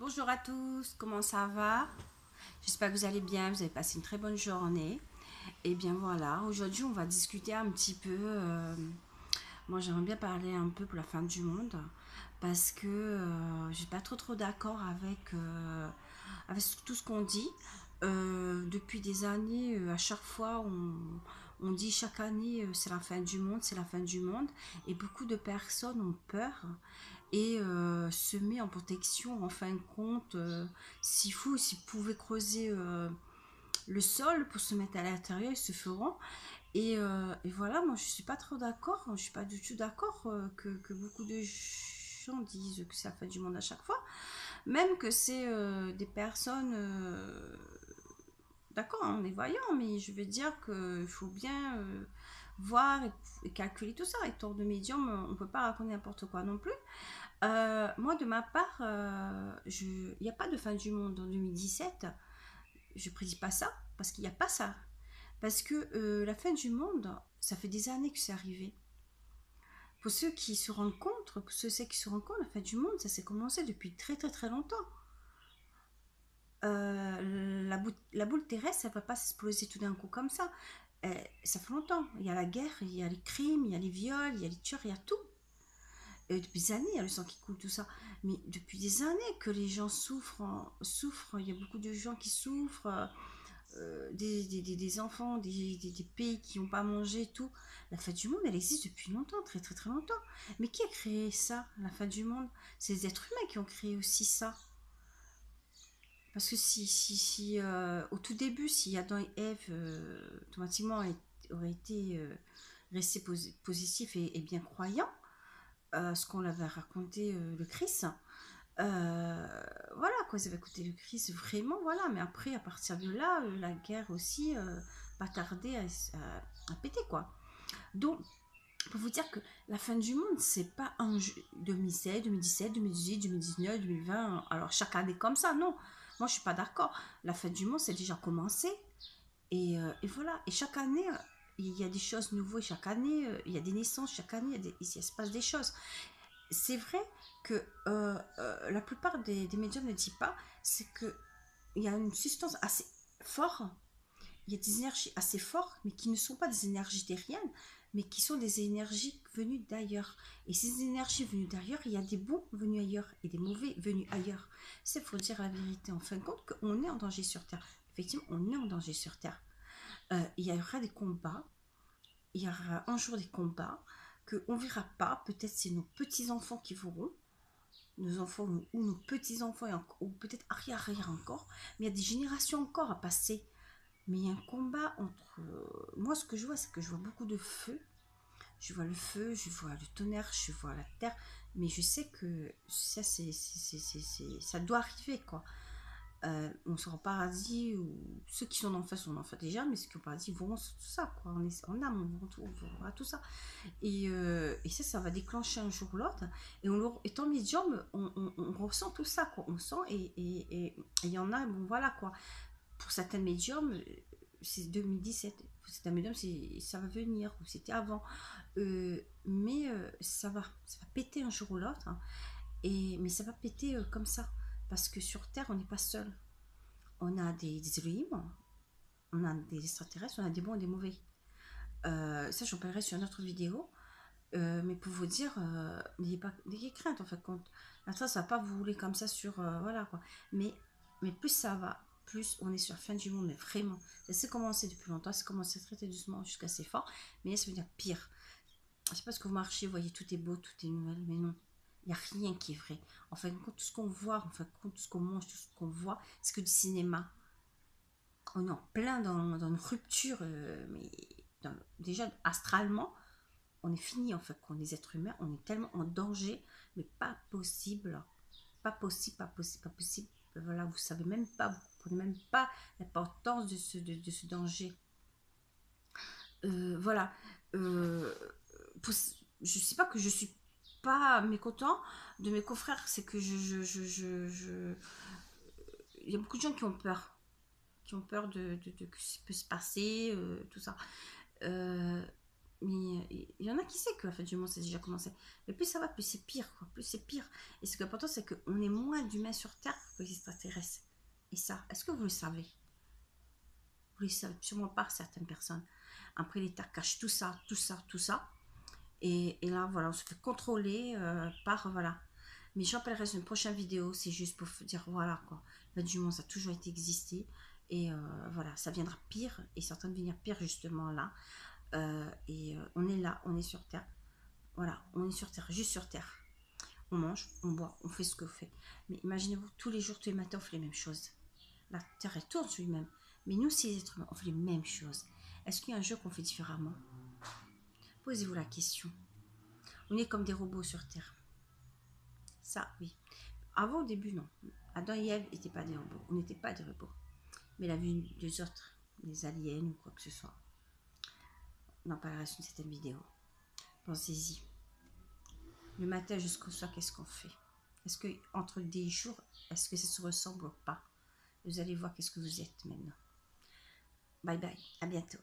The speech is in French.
Bonjour à tous, comment ça va? J'espère que vous allez bien, vous avez passé une très bonne journée. Et bien voilà, aujourd'hui on va discuter un petit peu. Moi j'aimerais bien parler un peu pour la fin du monde parce que je suis pas trop d'accord avec tout ce qu'on dit. Depuis des années, à chaque fois on dit chaque année c'est la fin du monde, c'est la fin du monde. Et beaucoup de personnes ont peur et se met en protection en fin de compte. S'il faut, s'ils pouvaient creuser le sol pour se mettre à l'intérieur, ils se feront. Et voilà, moi je suis pas trop d'accord, je suis pas du tout d'accord que beaucoup de gens disent que c'est la fin du monde à chaque fois, même que c'est des personnes, d'accord, on est voyant, mais je veux dire qu'il faut bien voir et calculer tout ça. Et tour de médium, on peut pas raconter n'importe quoi non plus. Moi, de ma part, il n'y a pas de fin du monde en 2017. Je prédis pas ça, parce qu'il n'y a pas ça. Parce que la fin du monde, ça fait des années que c'est arrivé. Pour ceux qui se rendent compte, pour ceux qui se rendent compte, la fin du monde, ça s'est commencé depuis très très très longtemps. La boule terrestre, ça ne va pas s'exploser tout d'un coup comme ça. Ça fait longtemps. Il y a la guerre, il y a les crimes, il y a les viols, il y a les tueurs, il y a tout. Depuis des années, il y a le sang qui coule, tout ça. Mais depuis des années que les gens souffrent, il y a beaucoup de gens qui souffrent, des enfants, des pays qui n'ont pas mangé, tout. La fin du monde, elle existe depuis longtemps, très très très longtemps. Mais qui a créé ça, la fin du monde? C'est les êtres humains qui ont créé aussi ça. Parce que si au tout début, si Adam et Ève automatiquement auraient été restés positifs et bien croyants, ce qu'on avait raconté le Christ. Voilà, quoi, ils avaient écouté le Christ vraiment, voilà. Mais après, à partir de là, la guerre aussi, pas tardé à péter, quoi. Donc, pour vous dire que la fin du monde, c'est pas un jeu 2016, 2017, 2018, 2019, 2020. Alors, chaque année comme ça, non. Moi, je suis pas d'accord. La fin du monde, c'est déjà commencé. Et voilà. Et chaque année, il y a des choses nouvelles. Chaque année, il y a des naissances. Chaque année, il se passe des choses. C'est vrai que la plupart des médiums ne disent pas, c'est que il y a une substance assez forte, il y a des énergies assez fortes, mais qui ne sont pas des énergies terriennes, mais qui sont des énergies venues d'ailleurs. Et ces énergies venues d'ailleurs, il y a des bons venus ailleurs et des mauvais venus ailleurs. C'est faut dire la vérité en fin de compte qu'on est en danger sur Terre. Effectivement, on est en danger sur Terre. Il y aura des combats, il y aura un jour des combats qu'on ne verra pas. Peut-être c'est nos petits-enfants qui verront, nos enfants ou nos petits-enfants, ou peut-être arrière encore, mais il y a des générations encore à passer. Mais il y a un combat entre... moi, ce que je vois, c'est que je vois beaucoup de feu. Je vois le feu, je vois le tonnerre, je vois la terre. Mais je sais que ça, ça doit arriver, quoi. On sera au paradis, ou ceux qui sont en face sont en fait déjà, mais ceux qui sont au paradis vont tout ça, quoi. On est en âme, on verra tout ça. Et ça va déclencher un jour ou l'autre. Et étant médium, on ressent tout ça, quoi. On sent, et il y en a, bon voilà, quoi. Pour certains médiums, c'est 2017. Pour certains médiums, ça va venir, ou c'était avant. Mais ça va péter un jour ou l'autre. Hein. Mais ça va péter comme ça. Parce que sur Terre, on n'est pas seul. On a des Elohim, on a des extraterrestres, on a des bons et des mauvais. Ça, j'en parlerai sur une autre vidéo. Mais pour vous dire, n'ayez crainte en fait. La trace va pas vous rouler comme ça sur. Voilà quoi. Mais plus ça va, plus on est sur la fin du monde. Mais vraiment, ça s'est commencé depuis longtemps, ça s'est commencé très très doucement jusqu'à assez fort. Mais là, ça veut dire pire. Je sais pas ce que vous marchez, vous voyez, tout est beau, tout est nouvelle, mais non. Il n'y a rien qui est vrai. En fait, tout ce qu'on voit, en fait, tout ce qu'on mange, tout ce qu'on voit, c'est que du cinéma. On est en plein dans une rupture, mais déjà astralement, on est fini en fait. Quand on est êtres humains, on est tellement en danger, mais pas possible. Pas possible, pas possible, pas possible. Voilà, vous savez même pas, vous comprenez même pas l'importance de ce danger. Voilà. Euh, pour- je sais pas que je suis pas mécontent de mes confrères, c'est que il y a beaucoup de gens qui ont peur de ce qui peut se passer, tout ça. Euh, Mais il y en a qui sait que la fin du monde, c'est déjà commencé. Mais plus ça va, plus c'est pire, quoi. Plus c'est pire. Et ce qui est important, c'est qu'on est moins d'humains sur Terre que les extraterrestres. Et ça, est-ce que vous le savez? Vous le savez sûrement pas, certaines personnes. Après, l'État cache tout ça, tout ça, tout ça. Et là, voilà, on se fait contrôler par, voilà. Mais j'en parlerai sur une prochaine vidéo, c'est juste pour vous dire, voilà, quoi. La fin du monde, ça a toujours été existé. Et voilà, ça viendra pire, et c'est en train de venir pire, justement, là. On est là, on est sur Terre. Voilà, on est sur Terre, juste sur Terre. On mange, on boit, on fait ce que fait. Mais imaginez-vous, tous les jours, tous les matins, on fait les mêmes choses. La Terre, elle tourne sur lui-même. Mais nous, ces êtres humains, on fait les mêmes choses. Est-ce qu'il y a un jeu qu'on fait différemment? Posez-vous la question. On est comme des robots sur Terre. Ça, oui. Avant, au début, non. Adam et Ève n'étaient pas des robots. On n'était pas des robots. Mais la vue des autres, des aliens ou quoi que ce soit. On en parlera sur cette vidéo. Pensez-y. Le matin jusqu'au soir, qu'est-ce qu'on fait? Est-ce que entre des jours, est-ce que ça se ressemble ou pas? Vous allez voir qu'est-ce que vous êtes maintenant. Bye bye, à bientôt.